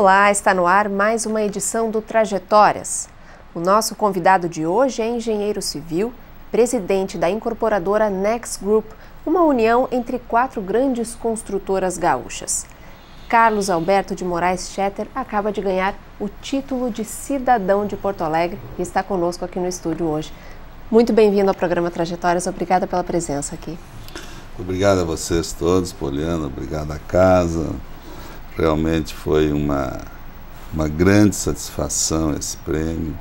Olá, está no ar mais uma edição do Trajetórias. O nosso convidado de hoje é engenheiro civil, presidente da incorporadora Next Group, uma união entre 4 grandes construtoras gaúchas. Carlos Alberto de Moraes Schetter acaba de ganhar o título de cidadão de Porto Alegre e está conosco aqui no estúdio hoje. Muito bem-vindo ao programa Trajetórias, obrigada pela presença aqui. Obrigado a vocês todos, Poliana, obrigado à casa. Realmente foi uma grande satisfação esse prêmio.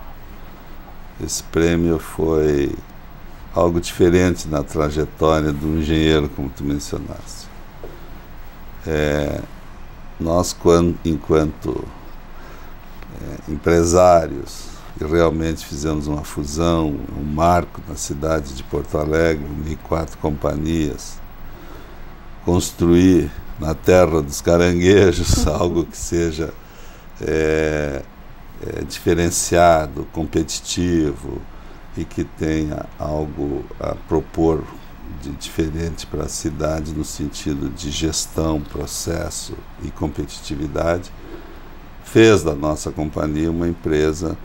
Esse prêmio foi algo diferente na trajetória do engenheiro, como tu mencionaste. Nós, enquanto empresários, e realmente fizemos uma fusão, um marco na cidade de Porto Alegre, unir 4 companhias, construir na terra dos caranguejos algo que seja diferenciado, competitivo e que tenha algo a propor de diferente para a cidade no sentido de gestão, processo e competitividade, fez da nossa companhia uma empresa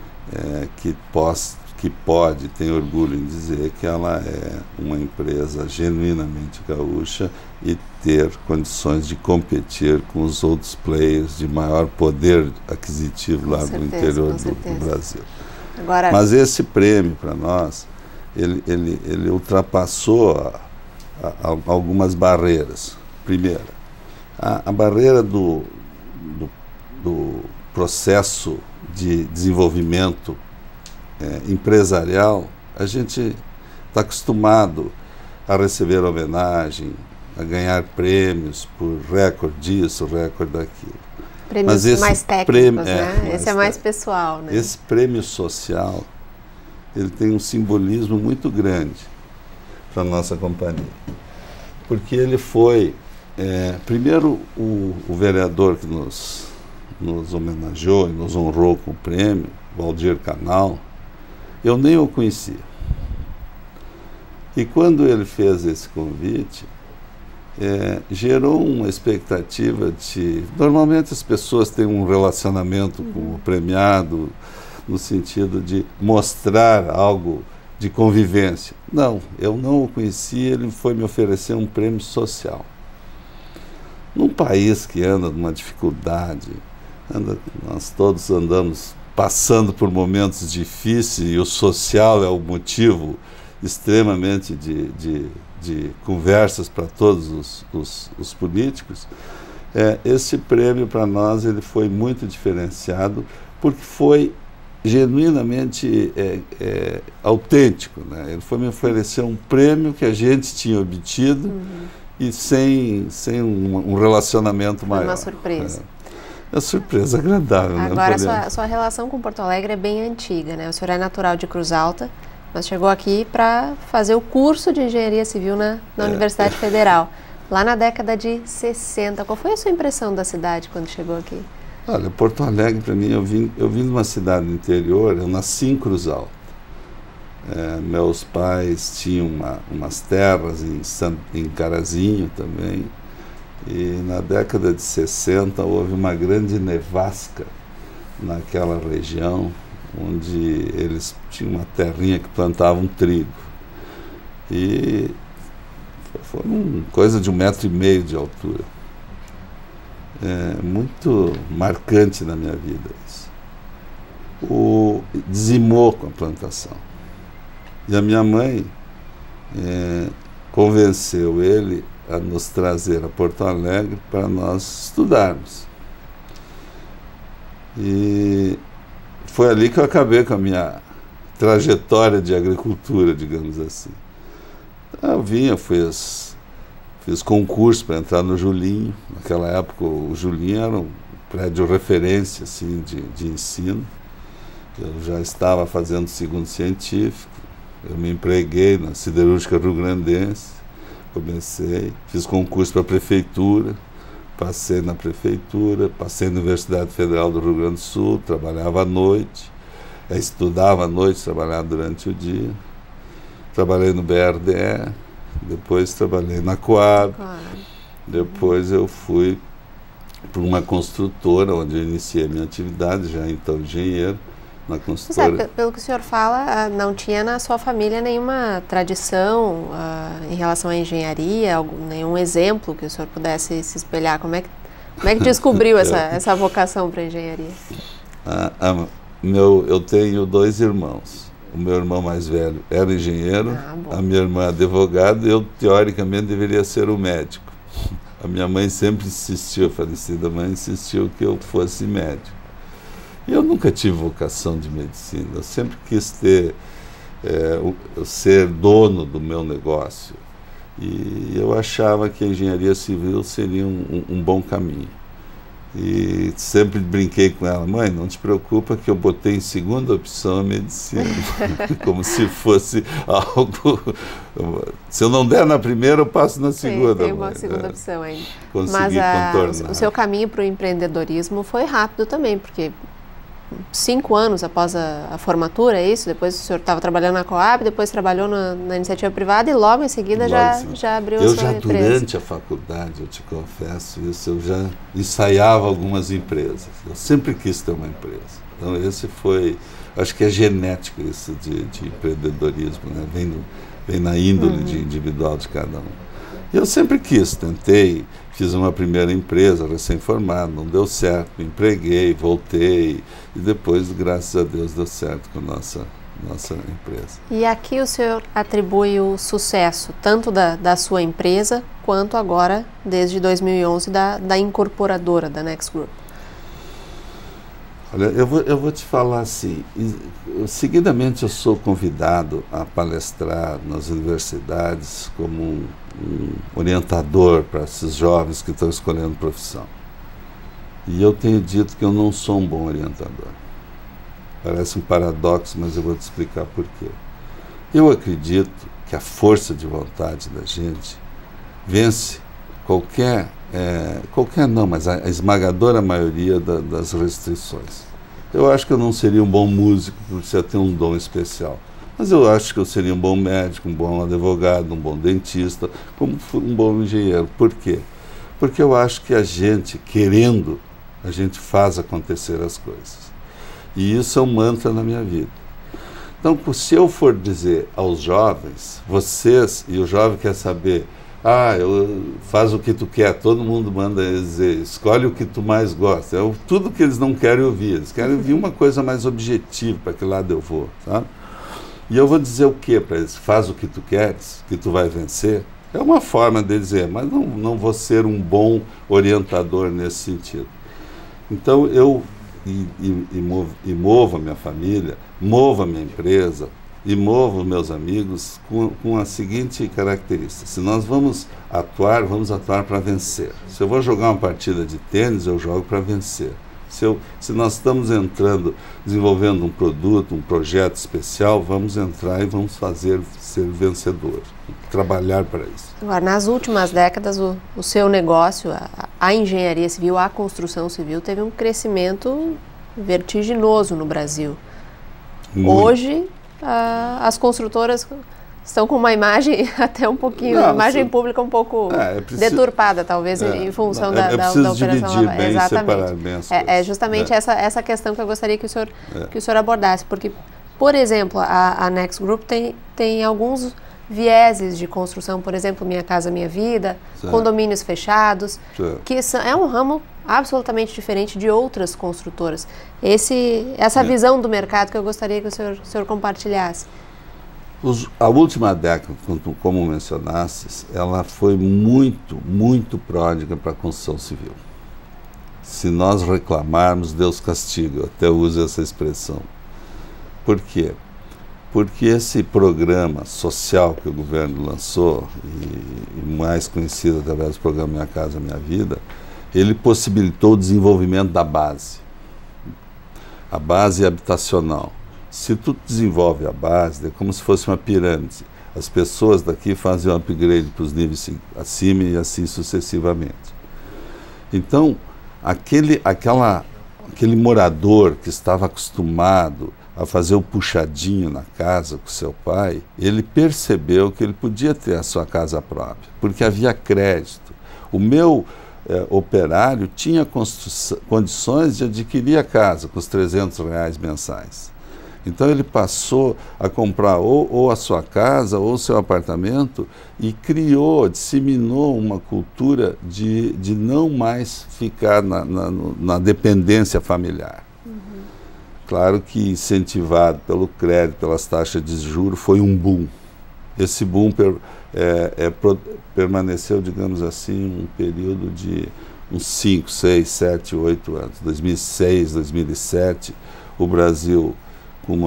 que pode, tem orgulho em dizer que ela é uma empresa genuinamente gaúcha e ter condições de competir com os outros players de maior poder aquisitivo lá no interior do Brasil. Agora, mas esse prêmio, para nós, ele ultrapassou algumas barreiras. Primeiro, a barreira do processo de desenvolvimento empresarial. A gente está acostumado a receber homenagem, a ganhar prêmios por recorde disso, recorde daquilo. Prêmios mas esse mais técnicos, né? Esse é mais pessoal, né? Esse prêmio social, ele tem um simbolismo muito grande para a nossa companhia. Porque ele foi, primeiro, o vereador que nos homenageou e nos honrou com o prêmio, Valdir Canal, eu nem o conhecia. E quando ele fez esse convite, gerou uma expectativa de... Normalmente as pessoas têm um relacionamento com o premiado no sentido de mostrar algo de convivência. Não, eu não o conhecia, ele foi me oferecer um prêmio social. Num país que anda numa dificuldade, nós todos andamos passando por momentos difíceis e o social é o motivo extremamente de conversas para todos os políticos. Esse prêmio para nós ele foi muito diferenciado porque foi genuinamente autêntico, né? Ele foi me oferecer um prêmio que a gente tinha obtido e sem um relacionamento maior. Uma surpresa. É uma surpresa agradável. Agora, sua relação com Porto Alegre é bem antiga, né? O senhor é natural de Cruz Alta, mas chegou aqui para fazer o curso de Engenharia Civil na Universidade Federal, lá na década de 60. Qual foi a sua impressão da cidade quando chegou aqui? Olha, Porto Alegre, para mim, eu vim de uma cidade do interior, eu nasci em Cruz Alta. Meus pais tinham umas terras em Carazinho também. E na década de 60 houve uma grande nevasca naquela região, onde eles tinham uma terrinha que plantavam trigo. E foi uma coisa de 1,5 metro de altura. Muito marcante na minha vida isso. Dizimou com a plantação. E a minha mãe convenceu ele a nos trazer a Porto Alegre para nós estudarmos. E foi ali que eu acabei com a minha trajetória de agricultura, digamos assim. Eu vinha, fiz concurso para entrar no Julinho. Naquela época o Julinho era um prédio referência assim, de ensino. Eu já estava fazendo segundo científico, eu me empreguei na Siderúrgica Rio-Grandense. Comecei, fiz concurso para a prefeitura, passei na prefeitura, passei na Universidade Federal do Rio Grande do Sul, trabalhava à noite, estudava à noite, trabalhava durante o dia, trabalhei no BRDE, depois trabalhei na Coab, depois eu fui para uma construtora, onde eu iniciei a minha atividade, já então engenheiro, na construtora. Pelo que o senhor fala, não tinha na sua família nenhuma tradição em relação à engenharia, nenhum exemplo que o senhor pudesse se espelhar. Como é que descobriu essa vocação para a engenharia? Eu tenho 2 irmãos. O meu irmão mais velho era engenheiro, a minha irmã advogada, eu teoricamente deveria ser o médico. A minha mãe sempre insistiu, a falecida mãe insistiu que eu fosse médico. E eu nunca tive vocação de medicina, eu sempre quis ser dono do meu negócio. E eu achava que a engenharia civil seria um bom caminho. E sempre brinquei com ela: mãe, não te preocupa que eu botei em segunda opção a medicina. Como se fosse algo... Se eu não der na primeira, eu passo na segunda. Tem uma segunda opção ainda. Consegui contornar. O seu caminho para o empreendedorismo foi rápido também, porque 5 anos após a formatura, é isso? Depois o senhor estava trabalhando na Coab, depois trabalhou na iniciativa privada e logo em seguida já abriu a sua empresa. Durante a faculdade, eu te confesso isso, eu já ensaiava algumas empresas. Eu sempre quis ter uma empresa. Então esse foi, acho que é genético isso de empreendedorismo, né? Vem na índole de individual de cada um. E eu sempre quis, tentei, fiz uma primeira empresa recém-formado, não deu certo, me empreguei, voltei e depois, graças a Deus, deu certo com a nossa empresa. E aqui o senhor atribui o sucesso tanto da sua empresa quanto agora, desde 2011, da incorporadora da Next Group. Olha, eu vou te falar assim, seguidamente eu sou convidado a palestrar nas universidades como um orientador para esses jovens que estão escolhendo profissão. E eu tenho dito que eu não sou um bom orientador. Parece um paradoxo, mas eu vou te explicar por quê. Eu acredito que a força de vontade da gente vence mas a esmagadora maioria das restrições. Eu acho que eu não seria um bom músico por você ter um dom especial, mas eu acho que eu seria um bom médico, um bom advogado, um bom dentista, como um bom engenheiro. Por quê? Porque eu acho que a gente, querendo, a gente faz acontecer as coisas. E isso é um mantra na minha vida. Então, se eu for dizer aos jovens, vocês, e o jovem quer saber, faz o que tu quer, todo mundo manda dizer, escolhe o que tu mais gosta. É tudo que eles não querem ouvir, eles querem ouvir uma coisa mais objetiva, para que lado eu vou, sabe? E eu vou dizer o que para eles? Faz o que tu queres, que tu vai vencer. É uma forma de dizer, mas não vou ser um bom orientador nesse sentido. Então eu movo a minha família, movo a minha empresa, e movo meus amigos com a seguinte característica: se nós vamos atuar para vencer. Se eu vou jogar uma partida de tênis, eu jogo para vencer. Se nós estamos desenvolvendo um produto, um projeto especial, vamos entrar e vamos ser vencedor, trabalhar para isso. Agora, nas últimas décadas, o seu negócio, a engenharia civil, a construção civil, teve um crescimento vertiginoso no Brasil. Muito. Hoje, as construtoras estão com uma imagem até um pouquinho, imagem pública um pouco deturpada, talvez, em função da operação. Dividir bem, separar bem as coisas. É justamente essa questão que eu gostaria que o senhor abordasse, porque, por exemplo, a Next Group tem alguns vieses de construção, por exemplo, Minha Casa Minha Vida, condomínios fechados, que é um ramo absolutamente diferente de outras construtoras. Essa visão do mercado que eu gostaria que o senhor compartilhasse. A última década, como mencionastes, ela foi muito, muito pródiga para a construção civil. Se nós reclamarmos, Deus castiga, eu até uso essa expressão. Por quê? Porque esse programa social que o governo lançou, e mais conhecido através do programa Minha Casa Minha Vida, ele possibilitou o desenvolvimento da base, a base habitacional. Se tu desenvolve a base, é como se fosse uma pirâmide. As pessoas daqui fazem um upgrade para os níveis acima e assim sucessivamente. Então, aquele morador que estava acostumado a fazer o puxadinho na casa com seu pai, ele percebeu que ele podia ter a sua casa própria, porque havia crédito. operário tinha condições de adquirir a casa com os R$300 mensais. Então ele passou a comprar ou a sua casa ou o seu apartamento e disseminou uma cultura de não mais ficar na dependência familiar. Claro que incentivado pelo crédito, pelas taxas de juros, foi um boom. Esse boom permaneceu, digamos assim, um período de uns 5, 6, 7, 8 anos. 2006, 2007, o Brasil com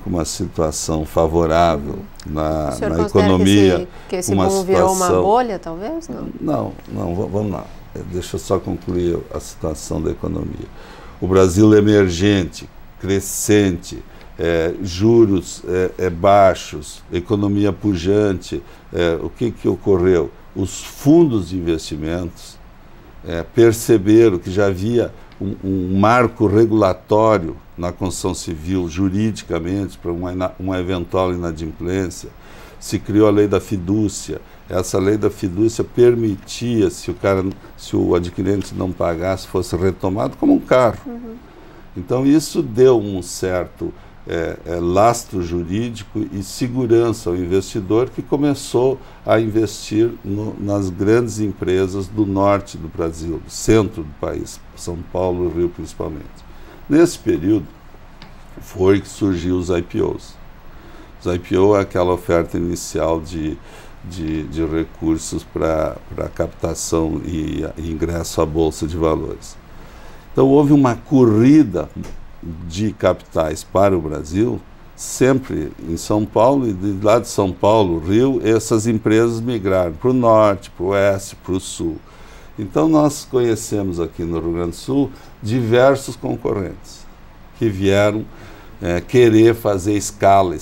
uma situação favorável na economia. Que esse boom virou uma bolha, talvez? Não, vamos lá. Deixa eu só concluir a situação da economia. O Brasil emergente, crescente, juros baixos, economia pujante, o que ocorreu? Os fundos de investimentos perceberam que já havia um marco regulatório na construção civil, juridicamente, para uma eventual inadimplência. Se criou a lei da fidúcia. Essa lei da fidúcia permitia, se o adquirente não pagasse, fosse retomado como um carro. Então isso deu um certo lastro jurídico e segurança ao investidor, que começou a investir nas grandes empresas do norte do Brasil, do centro do país, São Paulo e Rio principalmente. Nesse período foi que surgiu os IPOs. Os IPO é aquela oferta inicial de recursos para captação e ingresso à Bolsa de Valores. Então houve uma corrida de capitais para o Brasil, sempre em São Paulo, e de lá de São Paulo, Rio, essas empresas migraram para o norte, para o oeste, para o sul. Então nós conhecemos aqui no Rio Grande do Sul diversos concorrentes que vieram querer fazer escala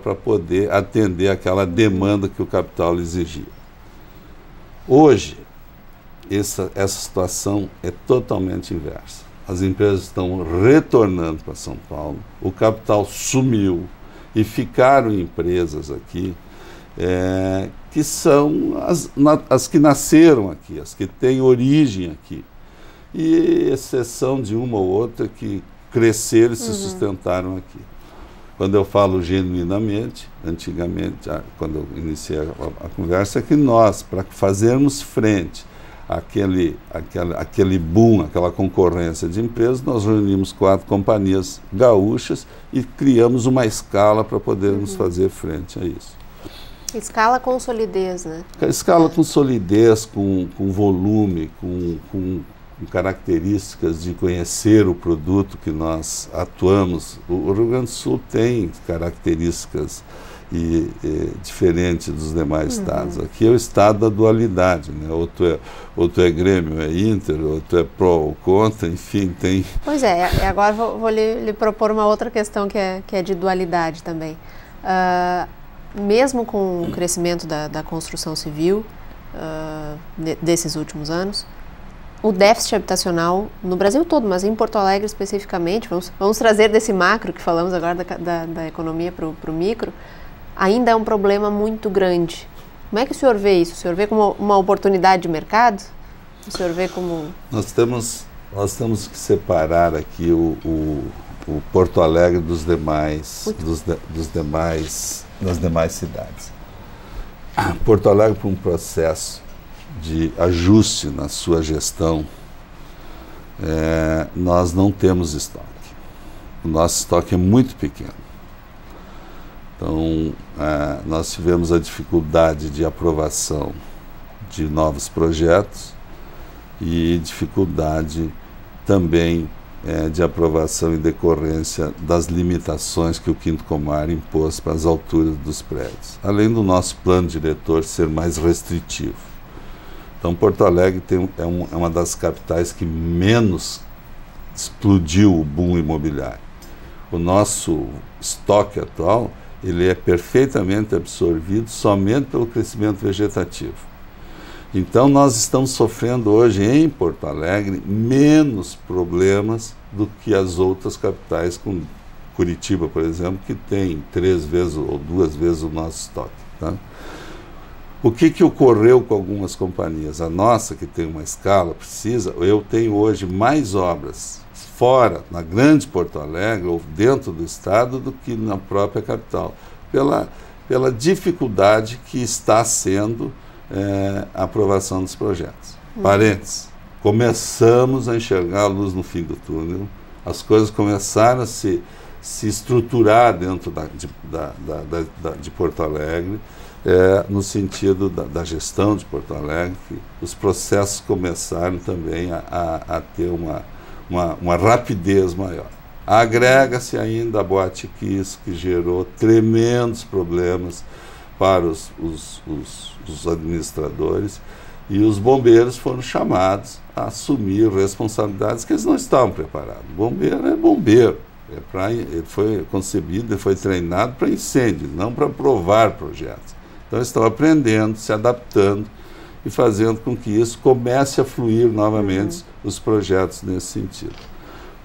para poder atender aquela demanda que o capital exigia. Hoje, essa situação é totalmente inversa. As empresas estão retornando para São Paulo, o capital sumiu e ficaram empresas aqui que são as que nasceram aqui, as que têm origem aqui, e exceção de uma ou outra que cresceram e se sustentaram aqui. Quando eu falo genuinamente, antigamente, quando eu iniciei a conversa, é que nós, para fazermos frente àquele boom, aquela concorrência de empresas, nós reunimos 4 companhias gaúchas e criamos uma escala para podermos fazer frente a isso. Escala com solidez, né? Escala com solidez, com volume, com características de conhecer o produto que nós atuamos. O Rio Grande do Sul tem características diferentes dos demais estados. Aqui é o estado da dualidade, né? Ou tu é Grêmio, é Inter, ou tu é pró ou contra, enfim, tem... Pois agora vou lhe propor uma outra questão que é de dualidade também. Mesmo com o crescimento da construção civil desses últimos anos, o déficit habitacional no Brasil todo, mas em Porto Alegre especificamente, vamos trazer desse macro que falamos agora da economia para o micro, ainda é um problema muito grande. Como é que o senhor vê isso? O senhor vê como uma oportunidade de mercado? O senhor vê como... Nós temos que separar aqui o Porto Alegre das demais cidades. Porto Alegre, por um processo de ajuste na sua gestão, nós não temos estoque. O nosso estoque é muito pequeno. Então, nós tivemos a dificuldade de aprovação de novos projetos e dificuldade também de aprovação em decorrência das limitações que o Quinto Comar impôs para as alturas dos prédios, além do nosso plano diretor ser mais restritivo. Então, Porto Alegre é uma das capitais que menos explodiu o boom imobiliário. O nosso estoque atual, ele é perfeitamente absorvido somente pelo crescimento vegetativo. Então, nós estamos sofrendo hoje em Porto Alegre menos problemas do que as outras capitais, como Curitiba, por exemplo, que tem 3 vezes ou 2 vezes o nosso estoque. Tá? O que ocorreu com algumas companhias? A nossa, que tem uma escala precisa, eu tenho hoje mais obras fora, na grande Porto Alegre, ou dentro do estado, do que na própria capital, pela dificuldade que está sendo a aprovação dos projetos. Parênteses, começamos a enxergar a luz no fim do túnel, as coisas começaram a se estruturar dentro de Porto Alegre, no sentido da gestão de Porto Alegre, que os processos começaram também a ter uma rapidez maior. Agrega-se ainda a Boate-Kiss, que gerou tremendos problemas para os administradores, e os bombeiros foram chamados a assumir responsabilidades que eles não estavam preparados. Bombeiro é bombeiro, ele foi concebido, ele foi treinado para incêndio, não para provar projetos. Então eles estão aprendendo, se adaptando e fazendo com que isso comece a fluir novamente os projetos nesse sentido.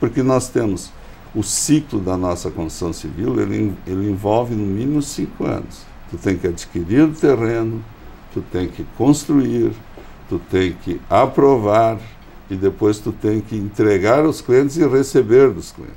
Porque nós temos o ciclo da nossa construção civil, ele envolve no mínimo 5 anos. Tu tem que adquirir o terreno, tu tem que construir, tu tem que aprovar e depois tu tem que entregar aos clientes e receber dos clientes.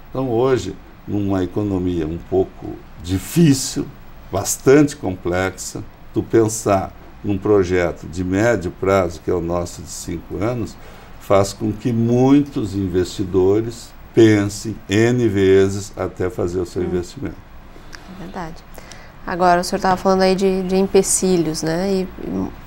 Então hoje, numa economia um pouco difícil, bastante complexa, tu pensar num projeto de médio prazo, que é o nosso de 5 anos, faz com que muitos investidores pensem N vezes até fazer o seu investimento. É verdade. Agora, o senhor estava falando aí de empecilhos, né? E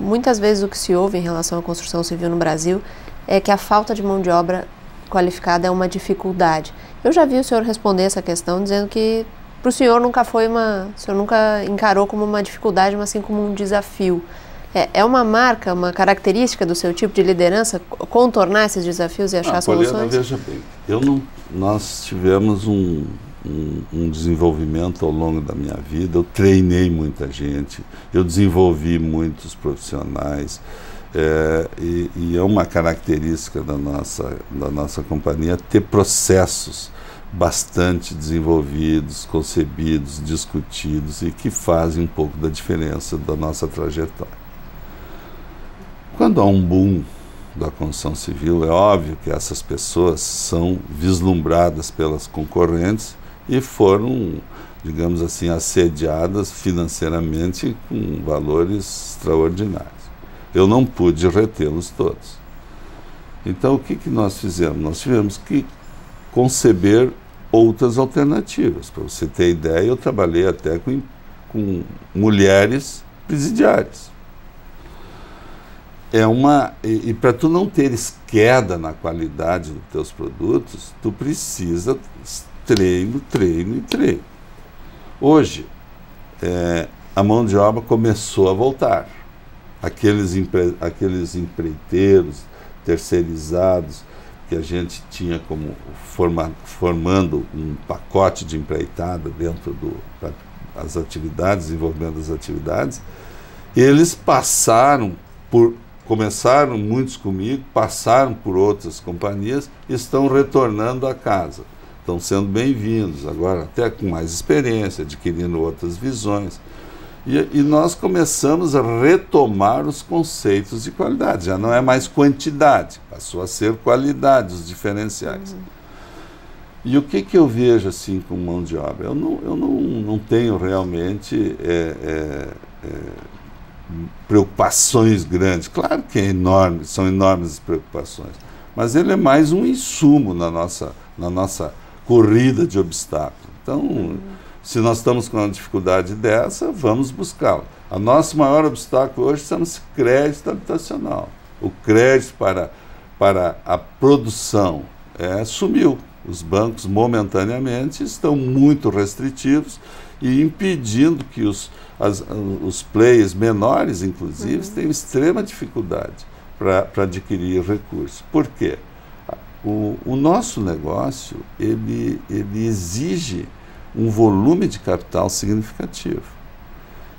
muitas vezes o que se ouve em relação à construção civil no Brasil é que a falta de mão de obra qualificada é uma dificuldade. Eu já vi o senhor responder essa questão dizendo que para o senhor nunca foi o senhor nunca encarou como uma dificuldade, mas sim como um desafio. É uma marca, uma característica do seu tipo de liderança contornar esses desafios e achar soluções? Poliana, veja bem, nós tivemos um desenvolvimento ao longo da minha vida, eu treinei muita gente, eu desenvolvi muitos profissionais, e é uma característica da nossa companhia ter processos bastante desenvolvidos, concebidos, discutidos e que fazem um pouco da diferença da nossa trajetória. Quando há um boom da construção civil, é óbvio que essas pessoas são vislumbradas pelas concorrentes e foram, digamos assim, assediadas financeiramente com valores extraordinários. Eu não pude retê-los todos. Então, o que nós fizemos? Nós tivemos que conceber outras alternativas. Para você ter ideia, eu trabalhei até com mulheres presidiárias. E para tu não teres queda na qualidade dos teus produtos, tu precisa treino. Hoje, a mão de obra começou a voltar. Aqueles empreiteiros terceirizados que a gente tinha como formando um pacote de empreitada dentro das atividades, desenvolvimento das atividades, eles começaram muitos comigo, passaram por outras companhias e estão retornando à casa. Estão sendo bem-vindos, agora até com mais experiência, adquirindo outras visões. E nós começamos a retomar os conceitos de qualidade. Já não é mais quantidade, passou a ser qualidade, os diferenciais. E o que eu vejo assim com mão de obra? Eu não tenho realmente preocupações grandes. Claro que são enormes as preocupações, mas ele é mais um insumo na nossa corrida de obstáculos. Então, se nós estamos com uma dificuldade dessa, vamos buscá-la. O nosso maior obstáculo hoje chama-se crédito habitacional. O crédito para a produção sumiu. Os bancos, momentaneamente, estão muito restritivos e impedindo que os players menores, inclusive, tenham extrema dificuldade para adquirir recursos. Por quê? O nosso negócio, ele exige um volume de capital significativo.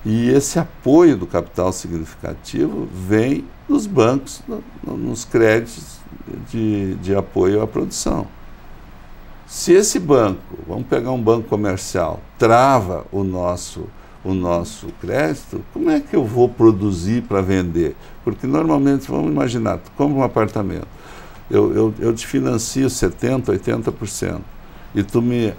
E esse apoio do capital significativo vem dos bancos, nos créditos de apoio à produção. Se esse banco, vamos pegar um banco comercial, trava o o nosso crédito, como é que eu vou produzir para vender? Porque normalmente, vamos imaginar, tu compra um apartamento, eu te financio 70%, 80%, e tu me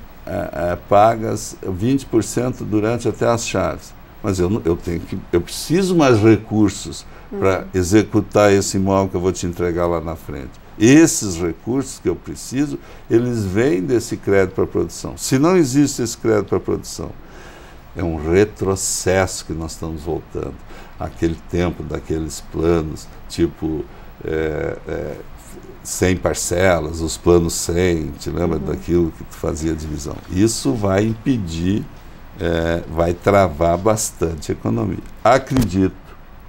pagas 20% durante até as chaves. Mas eu preciso mais recursos para executar esse imóvel que eu vou te entregar lá na frente. Esses recursos que eu preciso, eles vêm desse crédito para produção. Se não existe esse crédito para produção, é um retrocesso que nós estamos voltando. Aquele tempo daqueles planos, tipo 100 parcelas, os planos 100, te lembra daquilo que tu fazia divisão? Isso vai impedir, vai travar bastante a economia. Acredito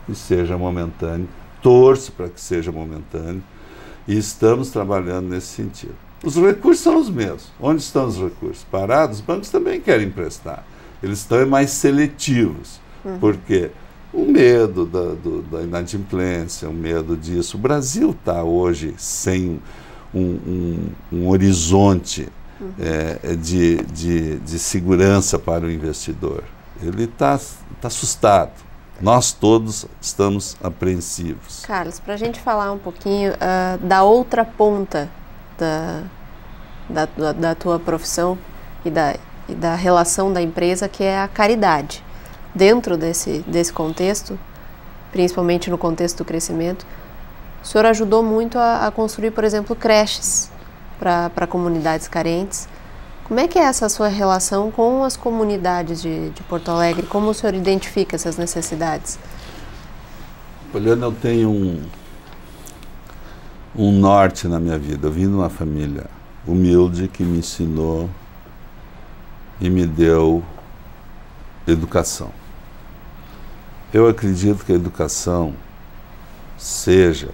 que seja momentâneo, torço para que seja momentâneo, e estamos trabalhando nesse sentido. Os recursos são os mesmos. Onde estão os recursos? Parados, os bancos também querem emprestar. Eles estão mais seletivos, porque o medo da inadimplência, o medo disso. O Brasil está hoje sem um horizonte de segurança para o investidor. Ele está assustado. Nós todos estamos apreensivos. Carlos, para a gente falar um pouquinho da outra ponta da tua profissão e da relação da empresa, que é a caridade. Dentro desse contexto, principalmente no contexto do crescimento, o senhor ajudou muito a construir, por exemplo, creches para comunidades carentes. Como é que é essa sua relação com as comunidades de Porto Alegre? Como o senhor identifica essas necessidades? Poliana, eu tenho um norte na minha vida. Eu vim de uma família humilde que me ensinou e me deu educação. Eu acredito que a educação seja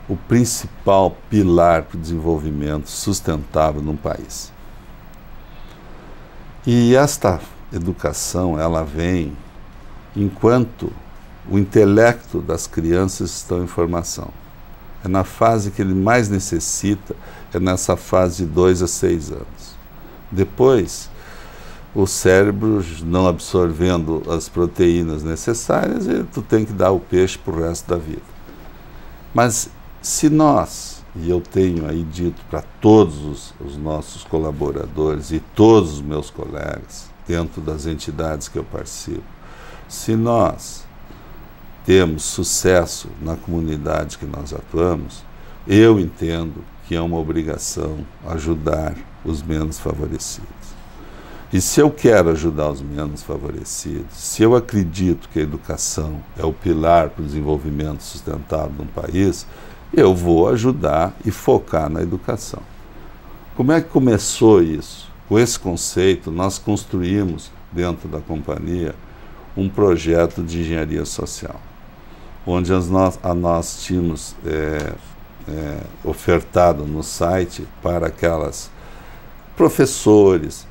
o principal pilar para o desenvolvimento sustentável num país. E esta educação, ela vem enquanto o intelecto das crianças está em formação. É na fase que ele mais necessita, é nessa fase de 2 a 6 anos. Depois, o cérebro não absorvendo as proteínas necessárias, tu tem que dar o peixe para o resto da vida. Mas se nós, e eu tenho aí dito para todos os nossos colaboradores e todos os meus colegas, dentro das entidades que eu participo, se nós temos sucesso na comunidade que nós atuamos, eu entendo que é uma obrigação ajudar os menos favorecidos. E se eu quero ajudar os menos favorecidos, se eu acredito que a educação é o pilar para o desenvolvimento sustentável de um país, eu vou ajudar e focar na educação. Como é que começou isso? Com esse conceito, nós construímos dentro da companhia um projeto de engenharia social, onde nós tínhamos ofertado no site para aquelas professores,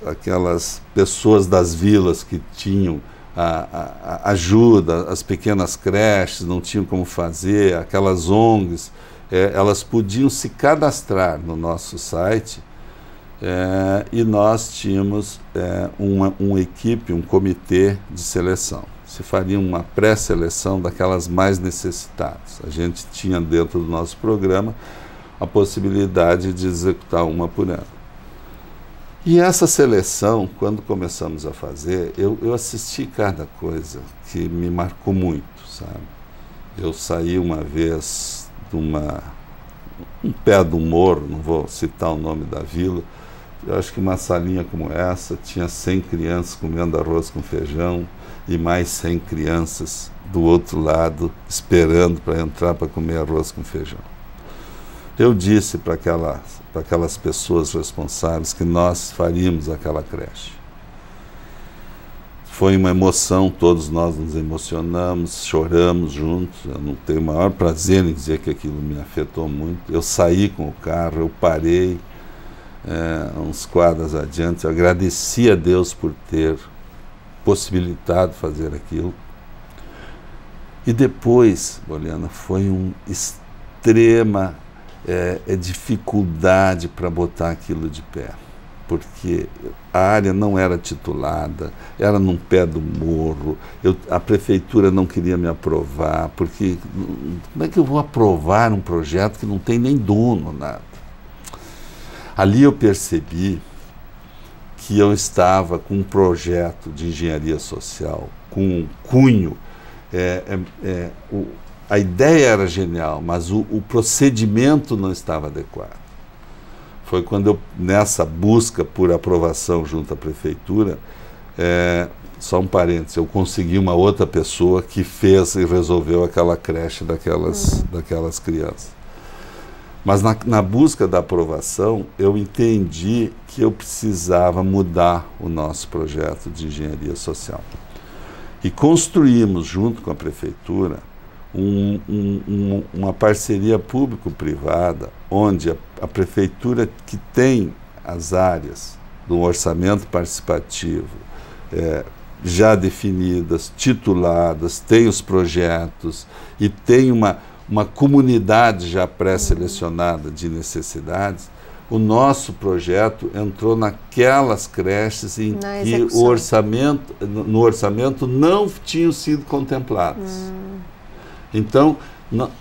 aquelas pessoas das vilas que tinham a ajuda, as pequenas creches, não tinham como fazer, aquelas ONGs, elas podiam se cadastrar no nosso site, e nós tínhamos uma equipe, um comitê de seleção. Se faria uma pré-seleção daquelas mais necessitadas. A gente tinha dentro do nosso programa a possibilidade de executar uma por ano. E essa seleção, quando começamos a fazer, eu assisti cada coisa que me marcou muito, sabe? Eu saí uma vez de um pé do morro, não vou citar o nome da vila, eu acho que uma salinha como essa tinha 100 crianças comendo arroz com feijão e mais 100 crianças do outro lado esperando para entrar para comer arroz com feijão. Eu disse para aquelas pessoas responsáveis que nós faríamos aquela creche. Foi uma emoção, todos nós nos emocionamos, choramos juntos. Eu não tenho o maior prazer em dizer que aquilo me afetou muito. Eu saí com o carro, eu parei uns quadras adiante, eu agradeci a Deus por ter possibilitado fazer aquilo. E depois, Poliana, foi uma extrema dificuldade para botar aquilo de pé. porque a área não era titulada, era num pé do morro, a prefeitura não queria me aprovar, porque como é que eu vou aprovar um projeto que não tem nem dono, nada? Ali eu percebi que eu estava com um projeto de engenharia social, com um cunho, a ideia era genial, mas o procedimento não estava adequado. Foi quando eu, nessa busca por aprovação junto à prefeitura, só um parênteses, eu consegui uma outra pessoa que fez e resolveu aquela creche daquelas crianças. Mas na busca da aprovação, eu entendi que eu precisava mudar o nosso projeto de engenharia social. E construímos, junto com a prefeitura, uma parceria público-privada, onde a prefeitura, que tem as áreas do orçamento participativo já definidas, tituladas, tem os projetos e tem uma comunidade já pré-selecionada de necessidades, o nosso projeto entrou naquelas creches em que no orçamento não tinham sido contempladas. Então,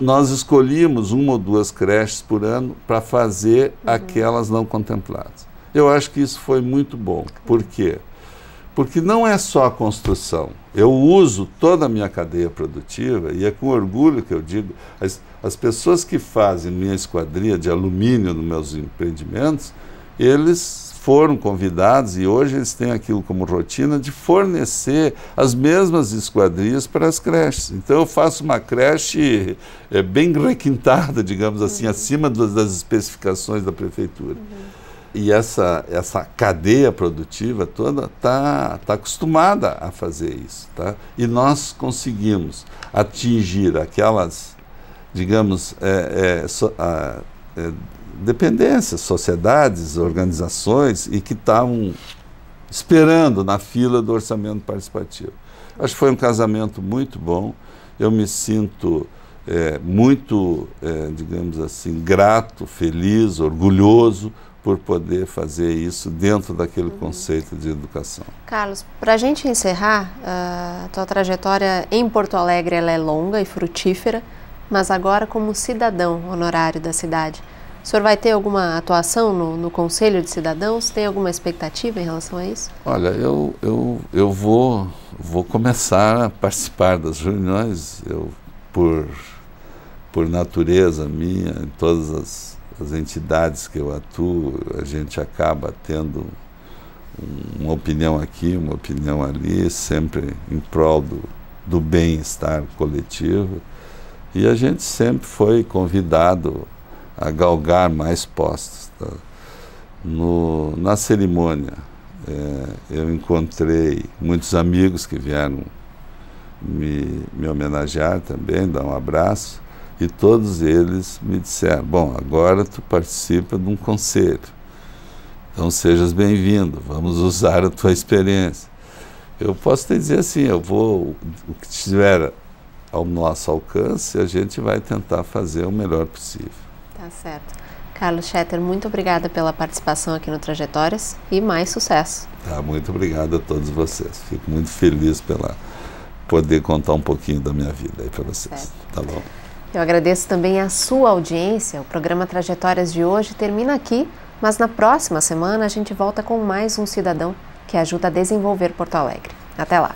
nós escolhíamos 1 ou 2 creches por ano para fazer aquelas não contempladas. Eu acho que isso foi muito bom. Por quê? Porque não é só a construção. Eu uso toda a minha cadeia produtiva e é com orgulho que eu digo, as pessoas que fazem minha esquadria de alumínio nos meus empreendimentos, eles foram convidados e hoje eles têm aquilo como rotina de fornecer as mesmas esquadrias para as creches. Então eu faço uma creche bem requintada, digamos assim, acima das especificações da prefeitura. E essa cadeia produtiva toda está acostumada a fazer isso. Tá? E nós conseguimos atingir aquelas, digamos, dependências, sociedades, organizações, e que estavam esperando na fila do orçamento participativo. Acho que foi um casamento muito bom. Eu me sinto muito, digamos assim, grato, feliz, orgulhoso por poder fazer isso dentro daquele conceito de educação. Carlos, para a gente encerrar, a tua trajetória em Porto Alegre ela é longa e frutífera, mas agora como cidadão honorário da cidade, o senhor vai ter alguma atuação no Conselho de Cidadãos? Tem alguma expectativa em relação a isso? Olha, eu vou começar a participar das reuniões, por natureza minha, em todas as entidades que eu atuo, a gente acaba tendo uma opinião aqui, uma opinião ali, sempre em prol do bem-estar coletivo, e a gente sempre foi convidado a galgar mais postos. Tá? Na cerimônia, eu encontrei muitos amigos que vieram me homenagear também, dar um abraço, e todos eles me disseram, bom, agora tu participa de um conselho, então sejas bem-vindo, vamos usar a tua experiência. Eu posso te dizer assim, o que estiver ao nosso alcance, a gente vai tentar fazer o melhor possível. Tá certo. Carlos Schetter, muito obrigada pela participação aqui no Trajetórias e mais sucesso. Tá, muito obrigado a todos vocês. Fico muito feliz pela poder contar um pouquinho da minha vida aí para vocês. Certo. Tá bom? Eu agradeço também a sua audiência. O programa Trajetórias de hoje termina aqui, mas na próxima semana a gente volta com mais um cidadão que ajuda a desenvolver Porto Alegre. Até lá!